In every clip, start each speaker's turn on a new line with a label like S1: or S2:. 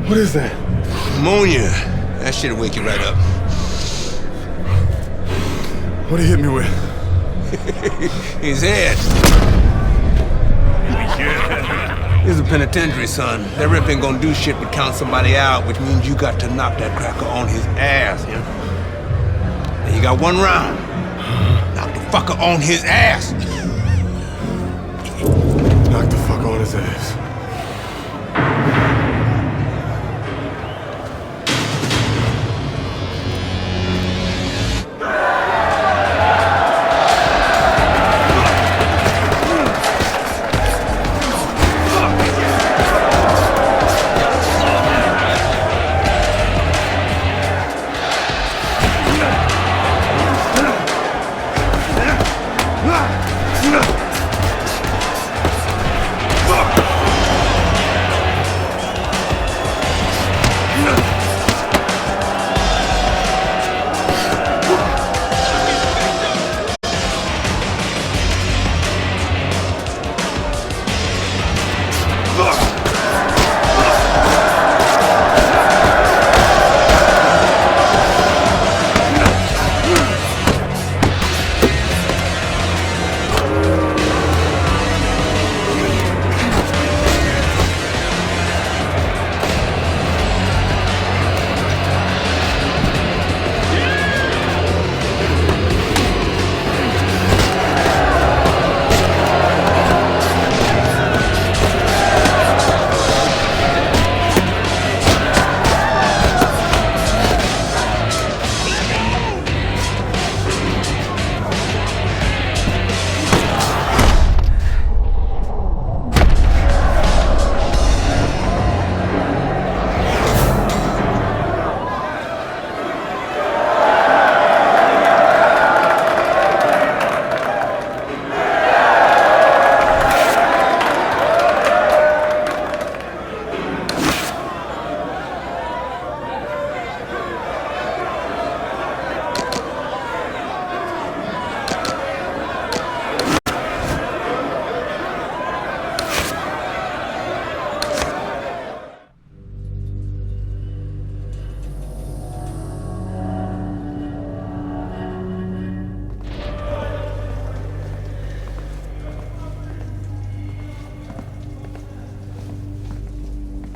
S1: What is that?
S2: Ammonia. That shit'll wake you right up.
S1: What'd he hit me with?
S2: His head. This is a penitentiary, son. That rip ain't gonna do shit but count somebody out, which means you got to knock that cracker on his ass, yeah? And you got 1 round. Knock the fucker on his ass.
S1: Knock the fuck on his ass.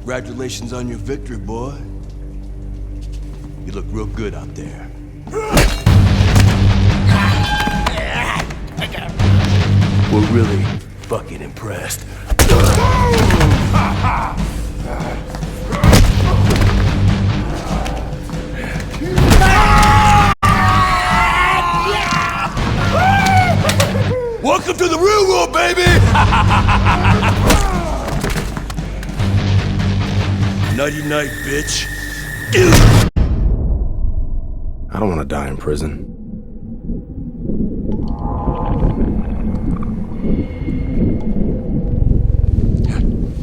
S3: Congratulations on your victory, boy. You look real good out there. We're really fucking impressed. Welcome to the real world, baby! Nighty night, bitch.
S1: I don't want to die in prison.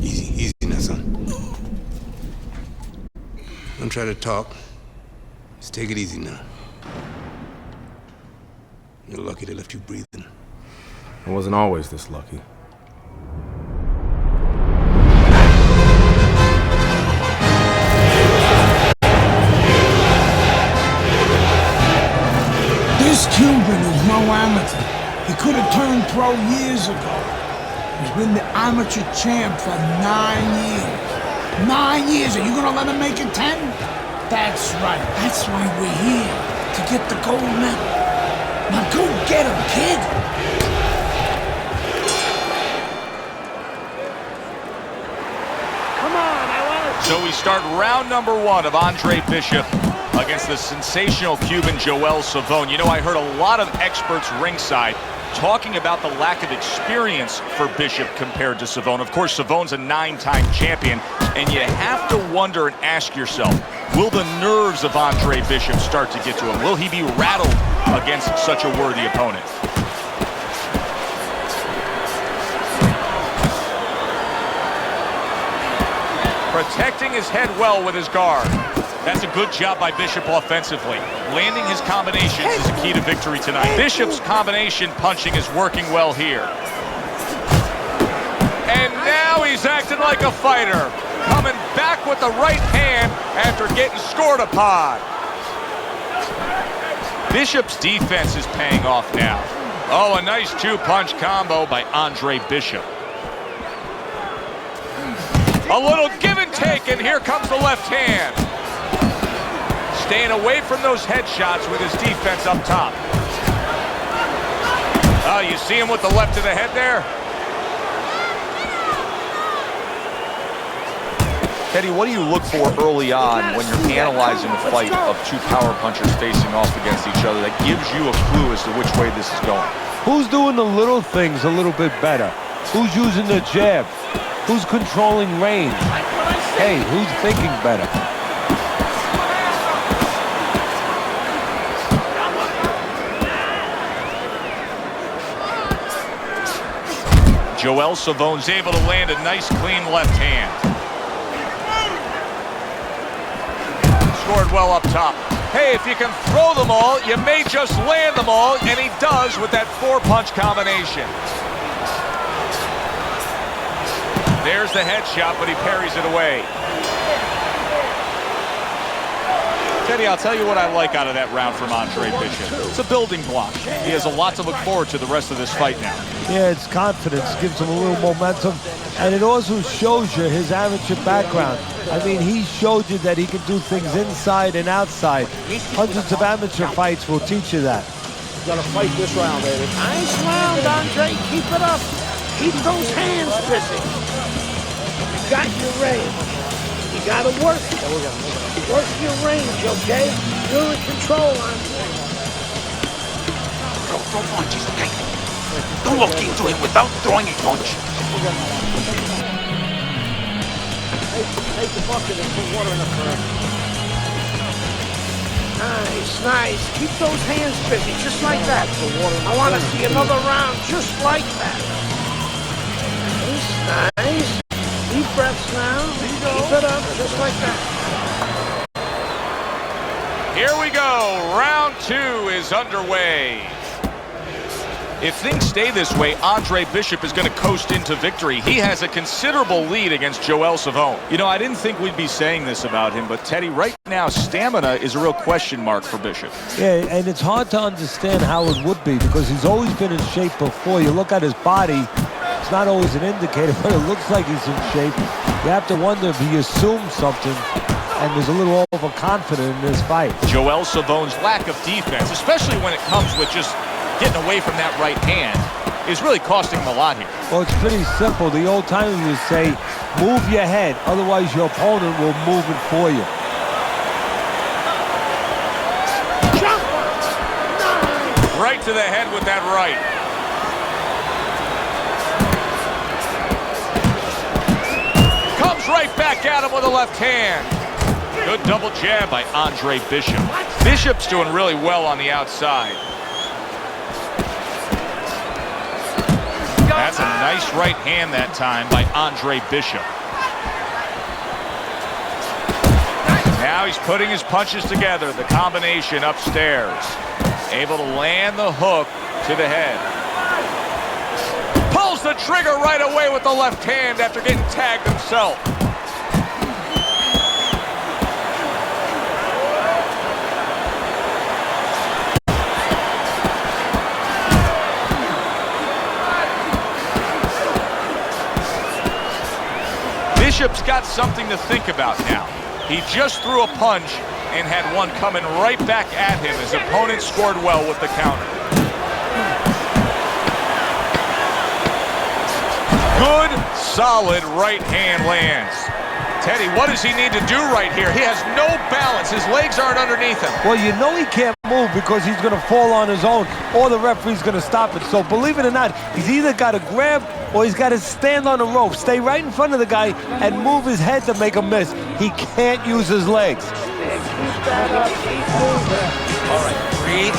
S2: Easy now, son. Don't try to talk. Just take it easy now. You're lucky they left you breathing.
S1: I wasn't always this lucky.
S4: This Cuban is no amateur. He could have turned pro years ago. He's been the amateur champ for 9 years. 9 years, are you gonna let him make it 10? That's right, that's why we're here, to get the gold medal. Now go get him, kid!
S5: So we start round number 1 of Andre Bishop against the sensational Cuban Joel Savone. You know, I heard a lot of experts ringside talking about the lack of experience for Bishop compared to Savone. Of course, Savone's a 9-time champion, and you have to wonder and ask yourself, will the nerves of Andre Bishop start to get to him? Will he be rattled against such a worthy opponent? Protecting his head well with his guard. That's a good job by Bishop offensively. Landing his combinations is a key to victory tonight. Bishop's combination punching is working well here. And now he's acting like a fighter. coming back with the right hand after getting scored upon. Bishop's defense is paying off now. Oh, a nice two-punch combo by Andre Bishop. A little give and take, and here comes the left hand. Staying away from those headshots with his defense up top. Oh, you see him with the left to the head there? Teddy, what do you look for early on when you're analyzing a fight of two power punchers facing off against each other that gives you a clue as to which way this is going?
S6: Who's doing the little things a little bit better? Who's using the jab? Who's controlling range? Hey, who's thinking better?
S5: Joel Savone's able to land a nice clean left hand. Scored well up top. Hey, if you can throw them all, you may just land them all, and he does with that four-punch combination. There's the headshot, but he parries it away. Teddy, I'll tell you what I like out of that round from Andre Bishop. It's a building block. He has a lot to look forward to the rest of this fight now.
S6: Yeah, it's confidence, gives him a little momentum, and it also shows you his amateur background. I mean, he showed you that he can do things inside and outside. Hundreds of amateur fights will teach you that.
S4: You gotta fight this round, baby. Nice round, Andre. Keep it up. Keep those hands busy. You got your range. You gotta work it. Work your range, okay? You're in control, Andre.
S7: Throw punches, okay? Don't look into it without throwing a punch.
S4: Take the bucket and put water in the current. Nice, nice. Keep those hands busy, just like that. I want to see another round just like that. Nice, nice. Deep breaths now. Keep it up, just like that.
S5: Here we go. Round two is underway. If things stay this way, Andre Bishop is going to coast into victory. He has a considerable lead against Joel Savone. You know, I didn't think we'd be saying this about him, but Teddy, right now, stamina is a real question mark for Bishop.
S6: Yeah, and it's hard to understand how it would be because he's always been in shape before. You look at his body, it's not always an indicator, but it looks like he's in shape. You have to wonder if he assumed something and was a little overconfident in this fight.
S5: Joel Savone's lack of defense, especially when it comes with just getting away from that right hand, is really costing him a lot here.
S6: Well, it's pretty simple. The old timers would say, move your head, otherwise your opponent will move it for you.
S5: Right to the head with that right. Comes right back at him with a left hand. Good double jab by Andre Bishop. Bishop's doing really well on the outside. That's a nice right hand that time by Andre Bishop. Now he's putting his punches together, the combination upstairs. Able to land the hook to the head. Pulls the trigger right away with the left hand after getting tagged himself. Bishop's got something to think about now. He just threw a punch and had one coming right back at him. His opponent scored well with the counter. Good, solid right hand lands. Teddy, what does he need to do right here? He has no balance. His legs aren't underneath him.
S6: Well, you know he can't move because he's going to fall on his own or the referee's going to stop it. So believe it or not, he's either got to grab or he's got to stand on the rope, stay right in front of the guy and move his head to make a miss. He can't use his legs.
S7: All right, breathe,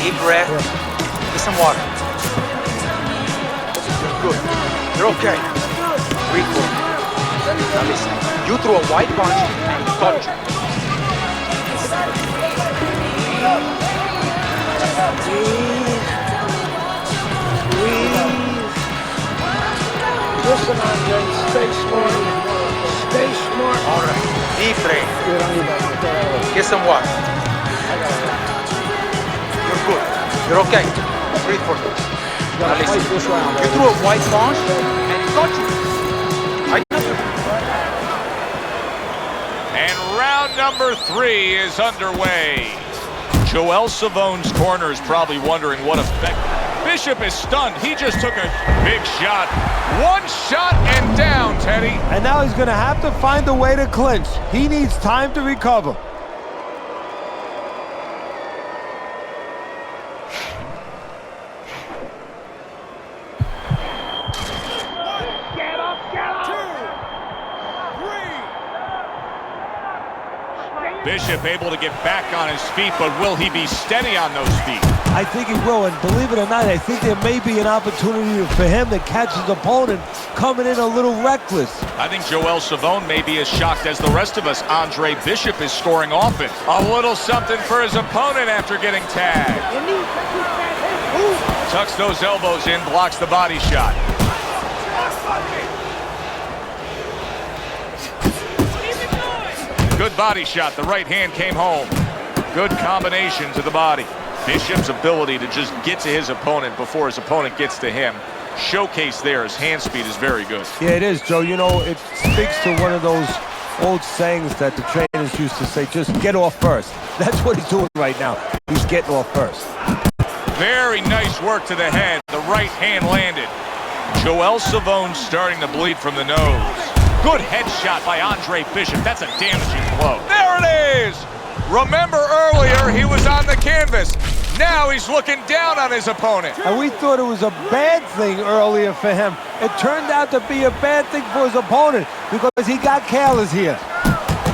S7: deep breath, get some water. You're good. You're okay. Breathe for me. Now listen, you threw a white punch and touch it.
S4: Breathe. Listen, Andre, stay smart. Stay smart.
S7: Deep brain. Get some water. You're good. You're okay. Breathe for me. Now listen. You threw a white punch and it got you.
S5: And round number 3 is underway. Joel Savone's corner is probably wondering what effect. Bishop is stunned. He just took a big shot. One shot and down, Teddy.
S6: And now he's going to have to find a way to clinch. He needs time to recover.
S5: Bishop able to get back on his feet, but will he be steady on those feet?
S6: I think he will, and believe it or not, I think there may be an opportunity for him to catch his opponent coming in a little reckless.
S5: I think Joel Savone may be as shocked as the rest of us. Andre Bishop is scoring offense. A little something for his opponent after getting tagged. Tucks those elbows in, blocks the body shot. Good body shot. The right hand came home. Good combination to the body. Bishop's ability to just get to his opponent before his opponent gets to him. Showcase there. His hand speed is very good.
S6: Yeah, it is, Joe. You know, it speaks to one of those old sayings that the trainers used to say, just get off first. That's what he's doing right now. He's getting off first.
S5: Very nice work to the head. The right hand landed. Joel Savone starting to bleed from the nose. Good headshot by Andre Bishop. That's a damaging blow. There it is! Remember earlier, he was on the canvas. Now he's looking down on his opponent.
S6: And we thought it was a bad thing earlier for him. It turned out to be a bad thing for his opponent because he got careless here.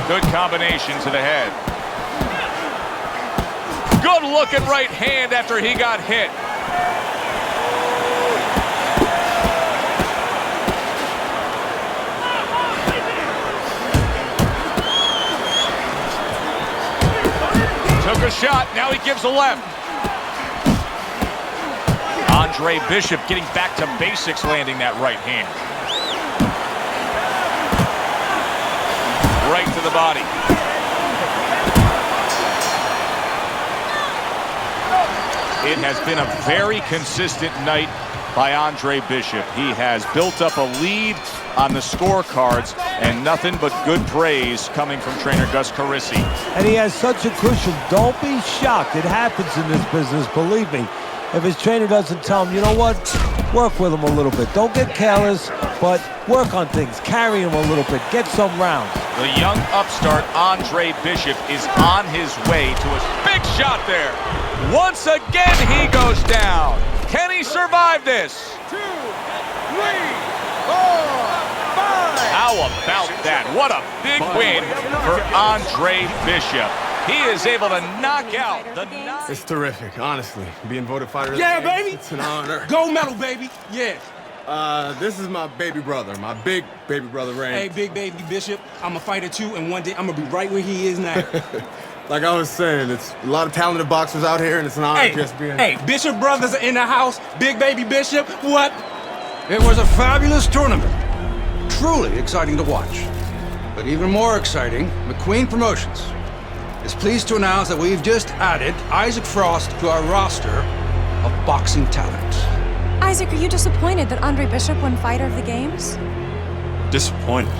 S5: Good combination to the head. Good looking right hand after he got hit. Took a shot, now he gives a left. Andre Bishop getting back to basics, landing that right hand. Right to the body. It has been a very consistent night by Andre Bishop. He has built up a lead on the scorecards, and nothing but good praise coming from trainer Gus Carisi.
S6: And he has such a cushion. Don't be shocked. It happens in this business, believe me. If his trainer doesn't tell him, you know what, work with him a little bit. Don't get careless, but work on things. Carry him a little bit. Get some rounds.
S5: The young upstart Andre Bishop is on his way to a big shot there. Once again, he goes down. Can he survive this?
S4: 2, 3, 4, 5.
S5: How about that? What a big win for Andre Bishop. He is able to knock out the...
S1: It's terrific, honestly. Being voted fighter of the
S4: Yeah,
S1: game,
S4: baby.
S1: it's an honor.
S4: Gold medal, baby. Yeah.
S1: This is my baby brother, my big baby brother, Ray.
S4: Hey, big baby Bishop. I'm a fighter too, and one day I'm gonna be right where he is now.
S1: Like I was saying, it's a lot of talented boxers out here, and it's an honor just being...
S4: Hey, Bishop brothers are in the house. Big baby Bishop, what? It was a fabulous tournament. Truly exciting to watch. But even more exciting, McQueen Promotions is pleased to announce that we've just added Isaac Frost to our roster of boxing talent.
S8: Isaac, are you disappointed that Andre Bishop won Fighter of the Games?
S3: Disappointed.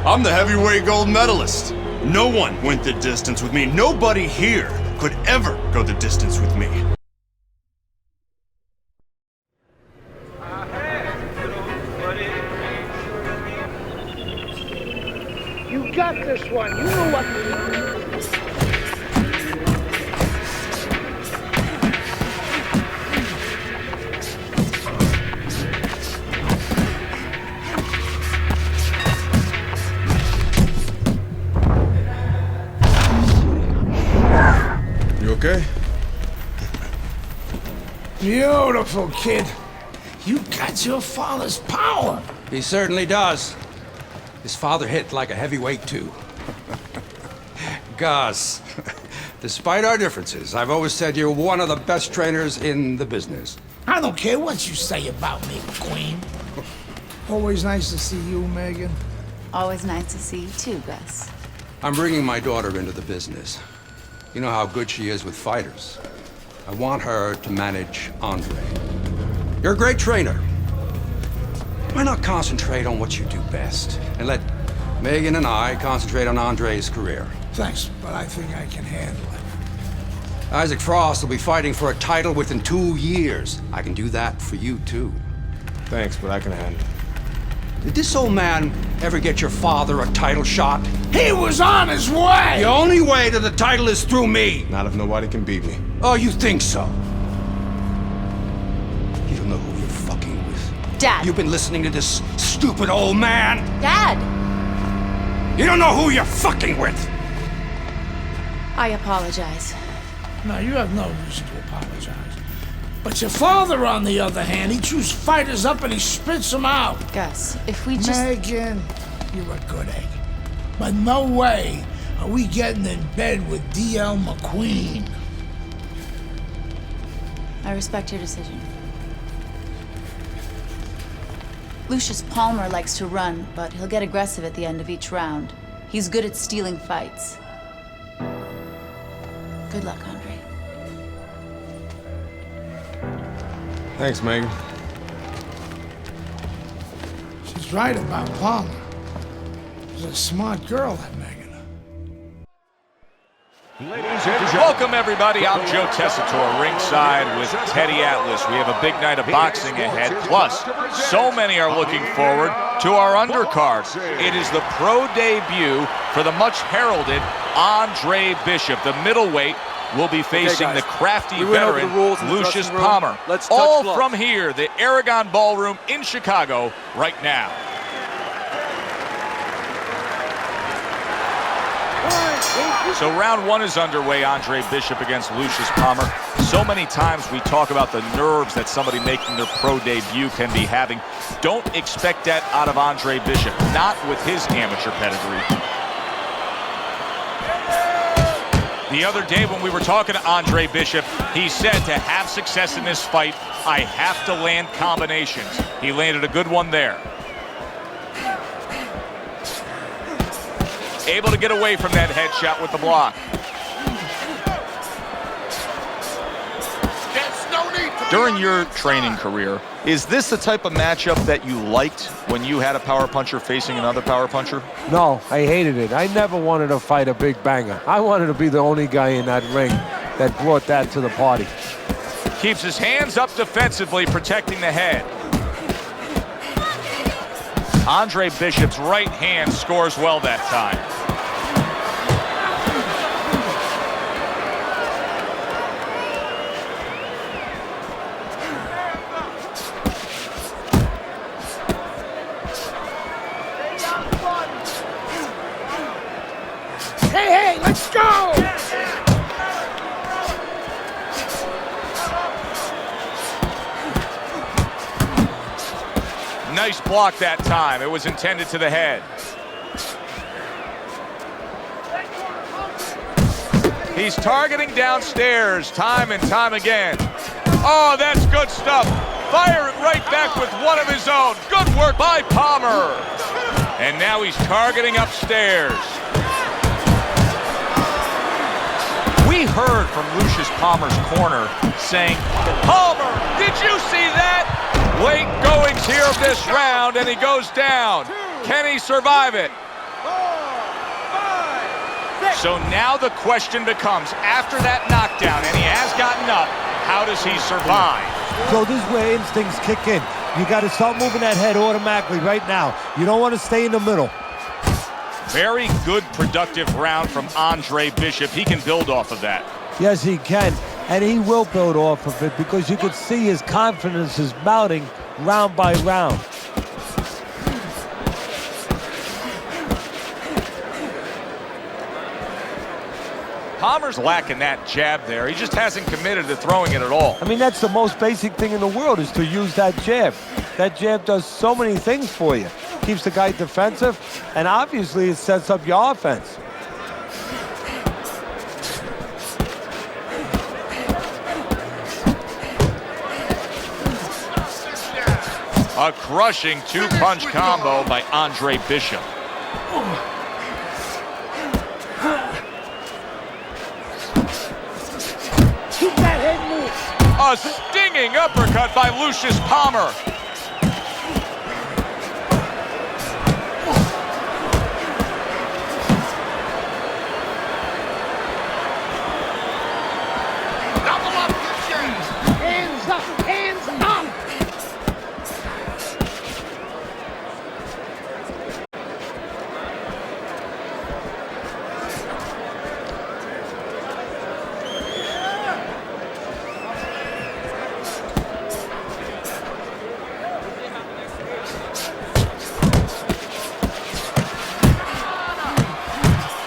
S3: I'm the heavyweight gold medalist. No one went the distance with me. Nobody here could ever go the distance with me.
S9: You got this one. You know what to do.
S1: You okay?
S4: Beautiful, kid. You got your father's power. He certainly does. His father hit like a heavyweight, too. Gus, despite our differences, I've always said you're one of the best trainers in the business.
S10: I don't care what you say about me, Queen.
S4: Always nice to see you, Megan.
S10: Always nice to see you too, Gus.
S2: I'm bringing my daughter into the business. You know how good she is with fighters. I want her to manage Andre. You're a great trainer. Why not concentrate on what you do best and let Megan and I concentrate on Andre's career?
S4: Thanks, but I think I can handle it.
S2: Isaac Frost will be fighting for a title within 2 years. I can do that for you, too.
S1: Thanks, but I can handle it.
S2: Did this old man ever get your father a title shot?
S4: He was on his way!
S2: The only way to the title is through me!
S1: Not if nobody can beat me.
S2: Oh, you think so? You don't know who you're fucking with.
S10: Dad!
S2: You've been listening to this stupid old man!
S10: Dad!
S2: You don't know who you're fucking with!
S10: I apologize.
S4: No, you have no reason to apologize. But your father, on the other hand, he chews fighters up and he spits them out.
S10: Gus, if we just...
S4: Megan, you're a good egg. But no way are we getting in bed with D.L. McQueen.
S10: I respect your decision. Lucius Palmer likes to run, but he'll get aggressive at the end of each round. He's good at stealing fights. Good luck, Andre.
S1: Thanks, Megan.
S4: She's right about Palmer. She's a smart girl, that Megan.
S5: Welcome, everybody. I'm Joe Tessitore, ringside with Teddy Atlas. We have a big night of boxing ahead. Plus, so many are looking forward to our undercard. It is the pro debut for the much-heralded Andre Bishop. The middleweight will be facing the crafty veteran Lucius Palmer. All from here, the Aragon Ballroom in Chicago right now. So round one is underway. Andre Bishop against Lucius Palmer. So many times we talk about the nerves that somebody making their pro debut can be having. Don't expect that out of Andre Bishop, not with his amateur pedigree. The other day when we were talking to Andre Bishop, he said to have success in this fight, I have to land combinations. He landed a good one there. Able to get away from that headshot with the block. During your training career, is this the type of matchup that you liked when you had a power puncher facing another power puncher?
S6: No, I hated it. I never wanted to fight a big banger. I wanted to be the only guy in that ring that brought that to the party.
S5: Keeps his hands up defensively, protecting the head. Andre Bishop's right hand scores well that time.
S4: Hey, let's go!
S5: Nice block that time. It was intended to the head. He's targeting downstairs time and time again. Oh, that's good stuff. Fire it right back with one of his own. Good work by Palmer. And now he's targeting upstairs. We heard from Lucius Palmer's corner saying, Palmer, did you see that? Late goings here of this round, and he goes down. Can he survive it? So now the question becomes, after that knockdown, and he has gotten up, how does he survive?
S6: So this is where instincts kick in. You got to start moving that head automatically right now. You don't want to stay in the middle.
S5: Very good, productive round from Andre Bishop. He can build off of that.
S6: Yes, he can. And he will build off of it because you can see his confidence is mounting round by round.
S5: Palmer's lacking that jab there. He just hasn't committed to throwing it at all.
S6: I mean, that's the most basic thing in the world is to use that jab. That jab does so many things for you. Keeps the guy defensive, and obviously it sets up your offense.
S5: A crushing two-punch combo by Andre Bishop.
S9: Keep that head moving.
S5: A stinging uppercut by Lucius Palmer.
S9: Hands up, hands up.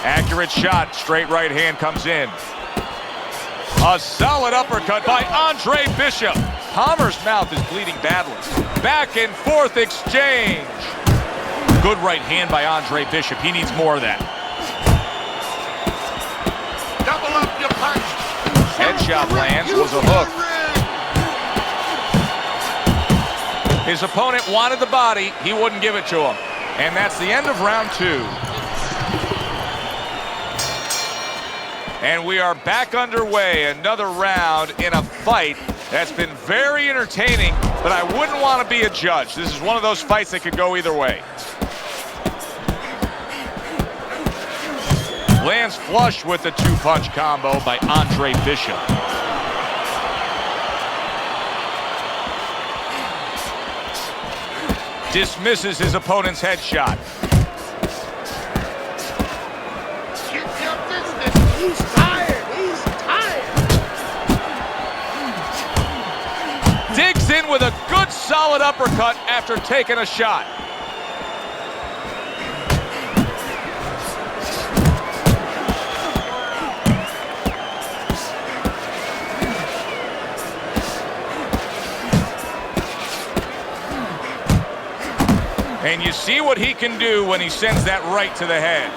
S5: Accurate shot, straight right hand comes in. A solid uppercut by Andre Bishop. Palmer's mouth is bleeding badly. Back and forth exchange. Good right hand by Andre Bishop. He needs more of that.
S2: Double up your punch.
S5: Headshot lands, was a hook. His opponent wanted the body. He wouldn't give it to him. And that's the end of round 2. And we are back underway, another round in a fight that's been very entertaining, but I wouldn't want to be a judge. This is one of those fights that could go either way. Lands flush with the 2-punch combo by Andre Bishop. Dismisses his opponent's headshot.
S9: He's tired. He's tired.
S5: Digs in with a good solid uppercut after taking a shot. And you see what he can do when he sends that right to the head.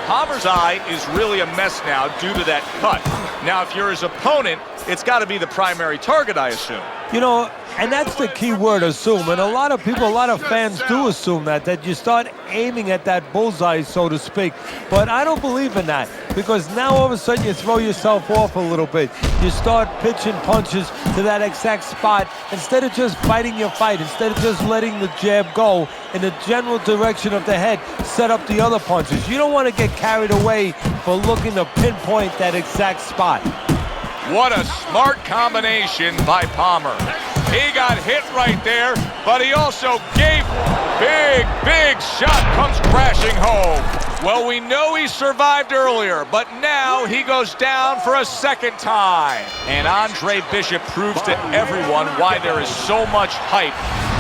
S5: Palmer's eye is really a mess now due to that cut. Now, if you're his opponent, it's got to be the primary target, I assume.
S6: You know, and that's the key word, assume. And a lot of people, a lot of fans do assume that you start aiming at that bullseye, so to speak. But I don't believe in that, because now all of a sudden you throw yourself off a little bit. You start pitching punches to that exact spot instead of just fighting your fight, instead of just letting the jab go in the general direction of the head, set up the other punches. You don't want to get carried away for looking to pinpoint that exact spot.
S5: What a smart combination by Palmer. He got hit right there, but he also gave big shot comes crashing home. Well, we know he survived earlier, but now he goes down for a second time. And Andre Bishop proves to everyone why there is so much hype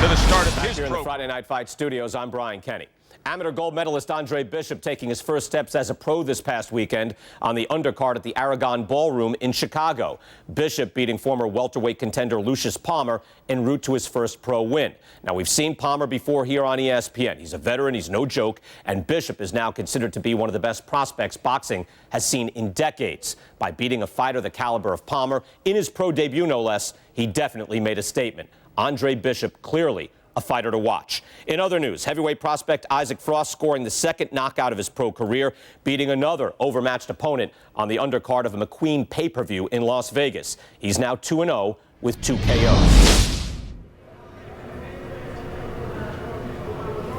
S5: to the start of his
S11: Here in the Friday Night Fight studios, I'm Brian Kenny. Amateur gold medalist Andre Bishop taking his first steps as a pro this past weekend on the undercard at the Aragon Ballroom in Chicago. Bishop beating former welterweight contender Lucius Palmer en route to his first pro win. Now, we've seen Palmer before here on ESPN. He's a veteran, he's no joke, and Bishop is now considered to be one of the best prospects boxing has seen in decades. By beating a fighter the caliber of Palmer in his pro debut, no less, he definitely made a statement. Andre Bishop clearly a fighter to watch. In other news, heavyweight prospect Isaac Frost scoring the second knockout of his pro career, beating another overmatched opponent on the undercard of a McQueen pay-per-view in Las Vegas. He's now 2-0 with 2 KOs.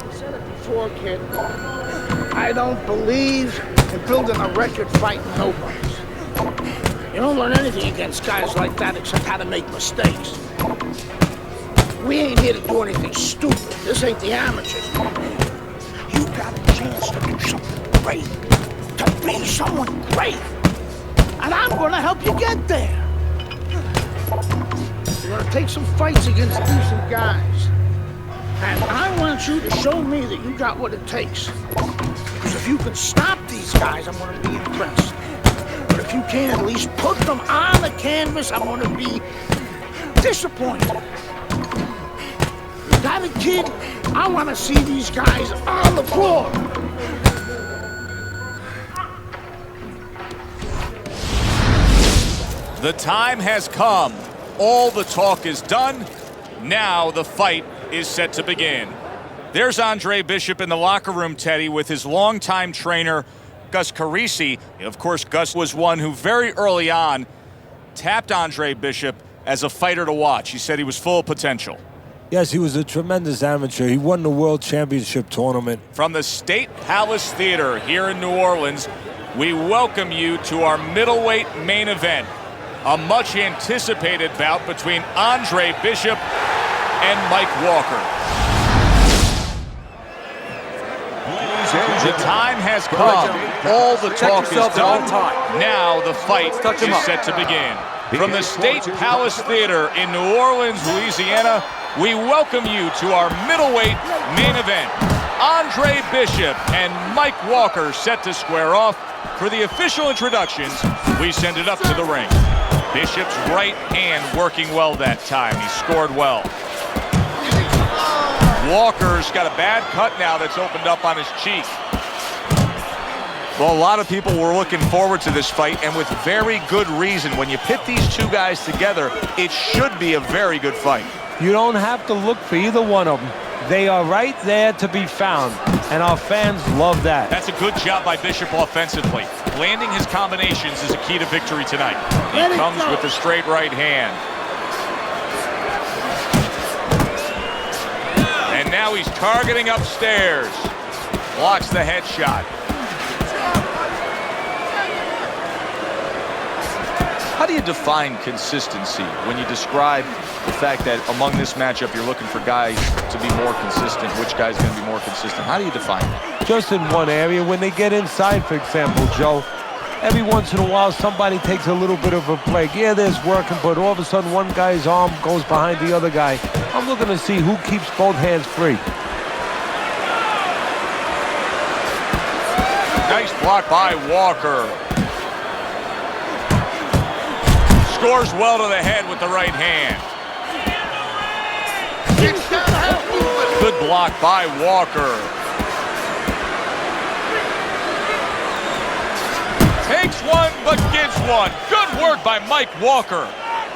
S9: I said it before, kid. I don't believe in building a record fighting nobodies. You don't learn anything against guys like that except how to make mistakes. We ain't here to do anything stupid. This ain't the amateurs. You got a chance to do something great, to be someone great. And I'm gonna help you get there. You're gonna take some fights against decent guys. And I want you to show me that you got what it takes. Because if you can stop these guys, I'm gonna be impressed. But if you can't at least put them on the canvas, I'm gonna be disappointed. Got it, kid? I want to see these guys on the floor.
S5: The time has come. All the talk is done. Now the fight is set to begin. There's Andre Bishop in the locker room, Teddy, with his longtime trainer, Gus Carisi. Of course, Gus was one who very early on tapped Andre Bishop as a fighter to watch. He said he was full of potential.
S6: Yes, he was a tremendous amateur. He won the World Championship tournament.
S5: From the State Palace Theater here in New Orleans, we welcome you to our middleweight main event. A much anticipated bout between Andre Bishop and Mike Walker. The time has come. All the talk is done. Now the fight is set to begin. From the State Palace Theater in New Orleans, Louisiana, we welcome you to our middleweight main event. Andre Bishop and Mike Walker set to square off. For the official introductions, we send it up to the ring. Bishop's right hand working well that time. He scored well. Walker's got a bad cut now that's opened up on his cheek. Well, a lot of people were looking forward to this fight, and with very good reason. When you pit these two guys together, it should be a very good fight.
S6: You don't have to look for either one of them. They are right there to be found, and our fans love that.
S5: That's a good job by Bishop offensively. Landing his combinations is a key to victory tonight. He comes with the straight right hand. And now he's targeting upstairs. Blocks the headshot. How do you define consistency when you describe the fact that among this matchup you're looking for guys to be more consistent? Which guy's going to be more consistent? How do you define that?
S6: Just in one area. When they get inside, for example, Joe, every once in a while somebody takes a little bit of a break. Yeah, there's working, but all of a sudden one guy's arm goes behind the other guy. I'm looking to see who keeps both hands free.
S5: Nice block by Walker. Scores well to the head with the right hand. Good block by Walker. Takes one, but gives one. Good work by Mike Walker.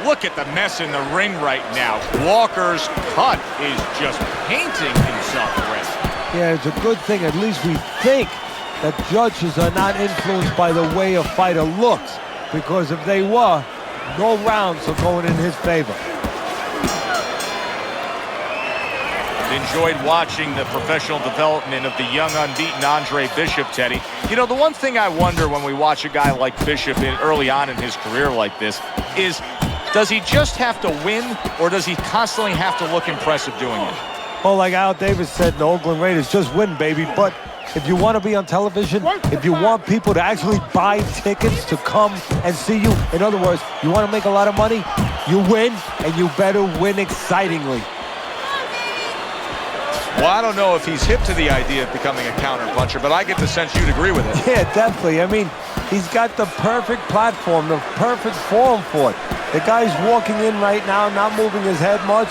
S5: Look at the mess in the ring right now. Walker's cut is just painting himself red.
S6: Yeah, it's a good thing. At least we think that judges are not influenced by the way a fighter looks. Because if they were, no rounds are going in his favor.
S5: Enjoyed watching the professional development of the young, unbeaten Andre Bishop, Teddy. You know, the one thing I wonder when we watch a guy like Bishop early on in his career like this is, does he just have to win, or does he constantly have to look impressive doing it?
S6: Well, like Al Davis said in the Oakland Raiders, just win, baby. But if you want to be on television, if you want people to actually buy tickets to come and see you, in other words, you want to make a lot of money, you win, and you better win excitingly.
S5: Well, I don't know if he's hip to the idea of becoming a counter-puncher, but I get the sense you'd agree with it.
S6: Yeah, definitely. I mean, he's got the perfect platform, the perfect form for it. The guy's walking in right now, not moving his head much.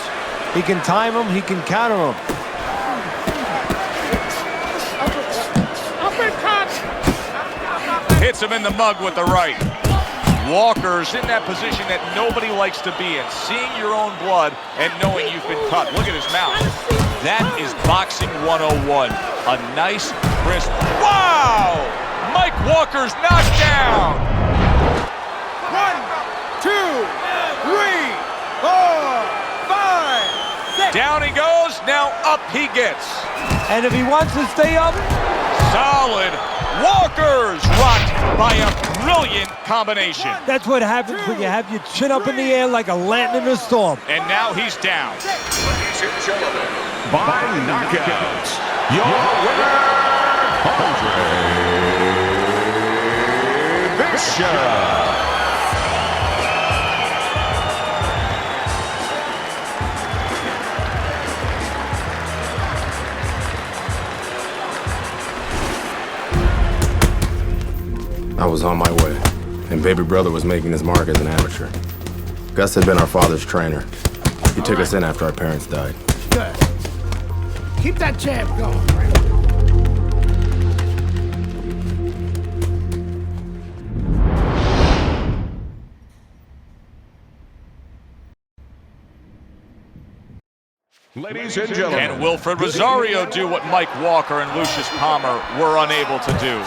S6: He can time him, he can counter him.
S5: Hits him in the mug with the right. Walker's in that position that nobody likes to be in. Seeing your own blood and knowing you've been cut. Look at his mouth. That is boxing 101. A nice, crisp. Wow! Mike Walker's knocked down.
S9: 1, 2, 3, 4, 5, 6.
S5: Down he goes. Now up he gets.
S6: And if he wants to stay up,
S5: solid. Walker's rocked by a brilliant combination.
S6: That's what happens when you have your chin up in the air like a lantern in a storm.
S5: And now he's down.
S12: Ladies and gentlemen, by knockout, your winner, Andre Bishop.
S1: I was on my way, and baby brother was making his mark as an amateur. Gus had been our father's trainer. He took us in after our parents died.
S9: Good. Keep that jab going.
S12: Ladies and gentlemen.
S5: Can Wilfred Rosario do what Mike Walker and Lucius Palmer were unable to do?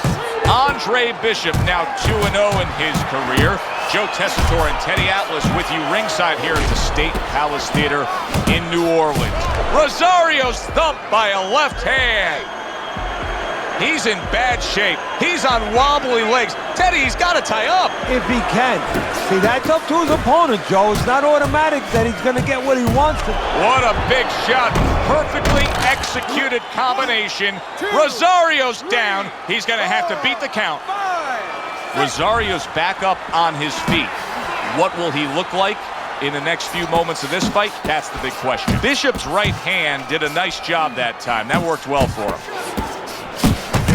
S5: Andre Bishop now 2-0 in his career. Joe Tessitore and Teddy Atlas with you ringside here at the State Palace Theater in New Orleans. Rosario's thumped by a left hand. He's in bad shape. He's on wobbly legs. Teddy, he's got to tie up.
S6: If he can. See, that's up to his opponent, Joe. It's not automatic that he's going to get what he wants to.
S5: What a big shot. Perfectly executed combination. Rosario's down. He's going to have to beat the count. Rosario's back up on his feet. What will he look like in the next few moments of this fight? That's the big question. Bishop's right hand did a nice job that time. That worked well for him.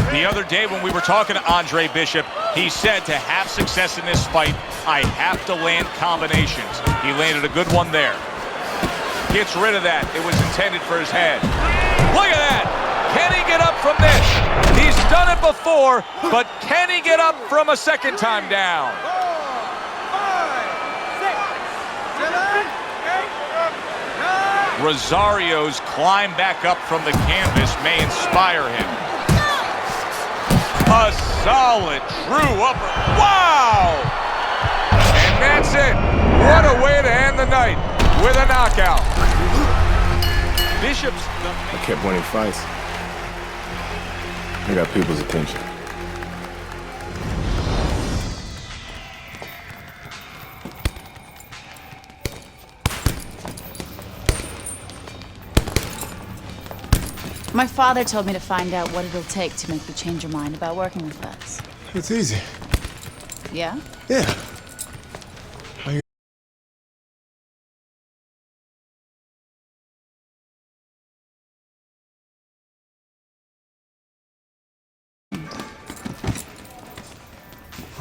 S5: The other day when we were talking to Andre Bishop, he said to have success in this fight, I have to land combinations. He landed a good one there. Gets rid of that. It was intended for his head. Look at that. Can he get up from this? He's done it before, but can he get up from a second time down? 5, 6, 7, 8, 9. Rosario's climb back up from the canvas may inspire him. A solid, true upper. Wow! And that's it. What a way to end the night with a knockout. Bishop's...
S1: I kept winning fights. I got people's attention.
S10: My father told me to find out what it'll take to make you change your mind about working with us.
S1: It's easy.
S10: Yeah?
S1: Yeah.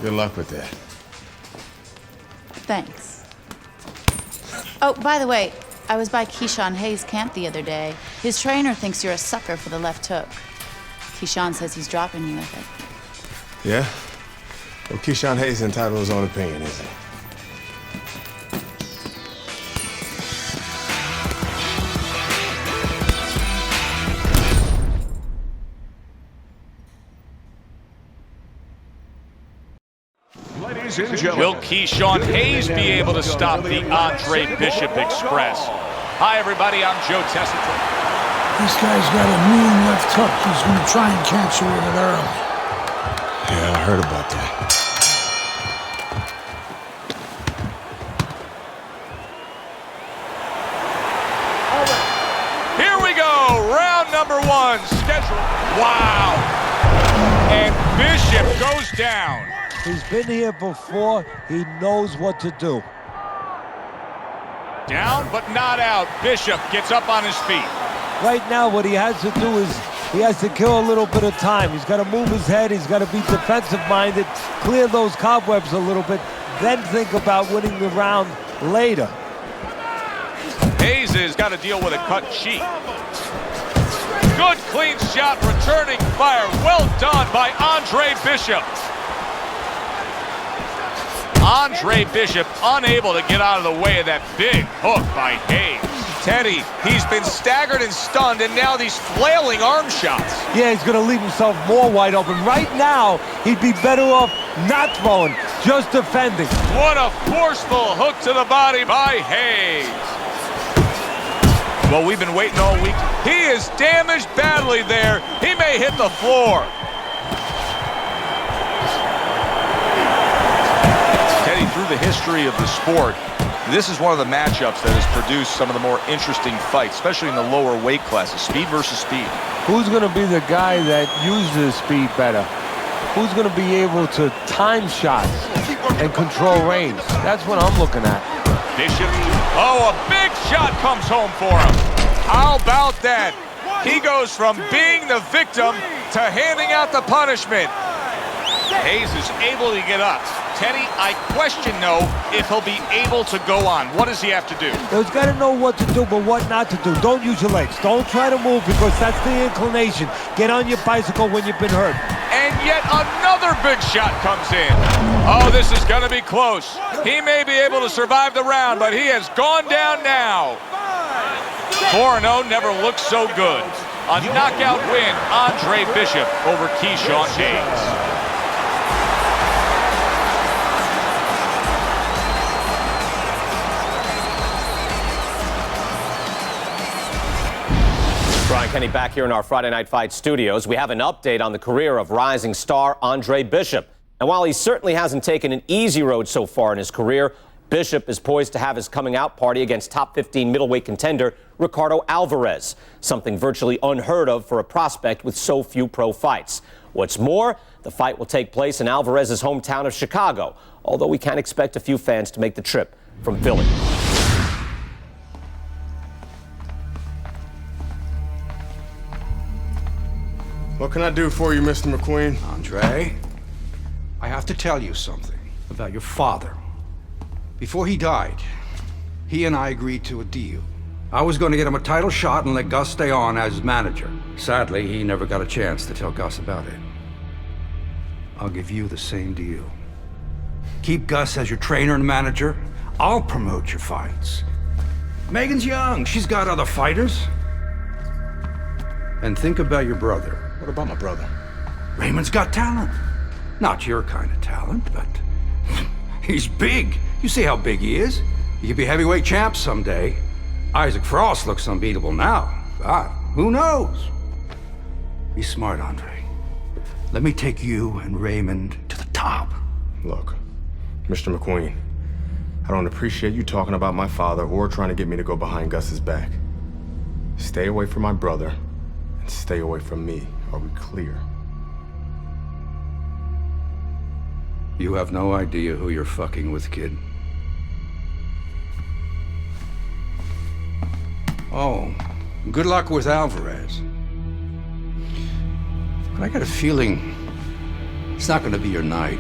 S1: Good luck with that.
S10: Thanks. Oh, by the way, I was by Keyshawn Hayes' camp the other day. His trainer thinks you're a sucker for the left hook. Keyshawn says he's dropping you with it.
S1: Yeah? Well, Keyshawn Hayes is entitled to his own opinion, isn't he?
S12: Ladies and gentlemen.
S5: Will Keyshawn Hayes be able to stop the Andre Bishop Express? Hi, everybody. I'm Joe Tessitore.
S4: This guy's got a mean left hook. He's going to try and catch you with it early.
S1: Yeah, I heard about that.
S5: Here we go. Round number 1. Scheduled. Wow. And Bishop goes down.
S6: He's been here before. He knows what to do.
S5: Down, but not out. Bishop gets up on his feet.
S6: Right now, what he has to do is he has to kill a little bit of time. He's got to move his head. He's got to be defensive-minded, clear those cobwebs a little bit, then think about winning the round later.
S5: Hayes has got to deal with a cut cheek. Good, clean shot, returning fire. Well done by Andre Bishop. Andre Bishop unable to get out of the way of that big hook by Hayes. Teddy, he's been staggered and stunned, and now these flailing arm shots.
S6: Yeah, he's going to leave himself more wide open. Right now, he'd be better off not throwing, just defending.
S5: What a forceful hook to the body by Hayes. Well, we've been waiting all week. He is damaged badly there. He may hit the floor. Teddy, through the history of the sport, this is one of the matchups that has produced some of the more interesting fights, especially in the lower weight classes, speed versus speed.
S6: Who's going to be the guy that uses speed better? Who's going to be able to time shots and control range? That's what I'm looking at.
S5: Bishop, oh, a big shot comes home for him. How about that? He goes from being the victim to handing out the punishment. Hayes is able to get up. Teddy, I question, though, if he'll be able to go on. What does he have to do?
S6: He's got to know what to do, but what not to do. Don't use your legs. Don't try to move because that's the inclination. Get on your bicycle when you've been hurt.
S5: And yet another big shot comes in. Oh, this is going to be close. He may be able to survive the round, but he has gone down now. 5, 6, 4-0 never looked so good. A knockout win, Andre Bishop over Keyshawn Hayes.
S11: Brian Kenny back here in our Friday Night Fight studios. We have an update on the career of rising star Andre Bishop. And while he certainly hasn't taken an easy road so far in his career, Bishop is poised to have his coming out party against top 15 middleweight contender Ricardo Alvarez, something virtually unheard of for a prospect with so few pro fights. What's more, the fight will take place in Alvarez's hometown of Chicago, although we can expect a few fans to make the trip from Philly.
S1: What can I do for you, Mr. McQueen?
S13: Andre, I have to tell you something about your father. Before he died, he and I agreed to a deal. I was going to get him a title shot and let Gus stay on as his manager. Sadly, he never got a chance to tell Gus about it. I'll give you the same deal. Keep Gus as your trainer and manager. I'll promote your fights. Megan's young. She's got other fighters. And think about your brother.
S2: What about my brother?
S13: Raymond's got talent. Not your kind of talent, but he's big. You see how big he is? He could be heavyweight champ someday. Isaac Frost looks unbeatable now. God, who knows? Be smart, Andre. Let me take you and Raymond to the top.
S1: Look, Mr. McQueen, I don't appreciate you talking about my father or trying to get me to go behind Gus's back. Stay away from my brother and stay away from me. Are we clear?
S13: You have no idea who you're fucking with, kid. Oh, good luck with Alvarez. But I got a feeling it's not gonna be your night.